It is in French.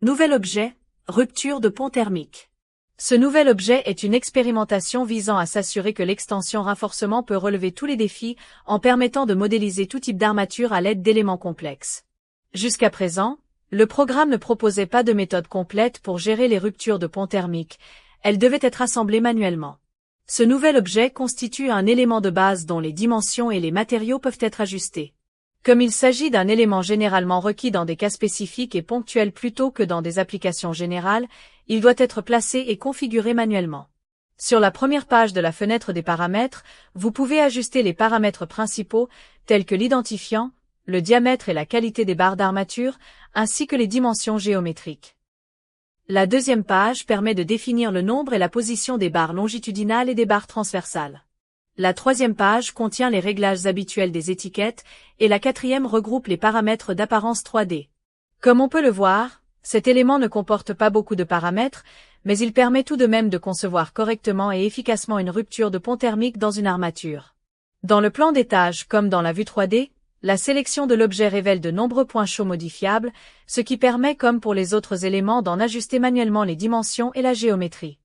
Nouvel objet, rupture de pont thermique. Ce nouvel objet est une expérimentation visant à s'assurer que l'extension renforcement peut relever tous les défis en permettant de modéliser tout type d'armature à l'aide d'éléments complexes. Jusqu'à présent, le programme ne proposait pas de méthode complète pour gérer les ruptures de pont thermique, elles devaient être assemblées manuellement. Ce nouvel objet constitue un élément de base dont les dimensions et les matériaux peuvent être ajustés. Comme il s'agit d'un élément généralement requis dans des cas spécifiques et ponctuels plutôt que dans des applications générales, il doit être placé et configuré manuellement. Sur la première page de la fenêtre des paramètres, vous pouvez ajuster les paramètres principaux, tels que l'identifiant, le diamètre et la qualité des barres d'armature, ainsi que les dimensions géométriques. La deuxième page permet de définir le nombre et la position des barres longitudinales et des barres transversales. La troisième page contient les réglages habituels des étiquettes, et la quatrième regroupe les paramètres d'apparence 3D. Comme on peut le voir, cet élément ne comporte pas beaucoup de paramètres, mais il permet tout de même de concevoir correctement et efficacement une rupture de pont thermique dans une armature. Dans le plan d'étage comme dans la vue 3D, la sélection de l'objet révèle de nombreux points chauds modifiables, ce qui permet comme pour les autres éléments d'en ajuster manuellement les dimensions et la géométrie.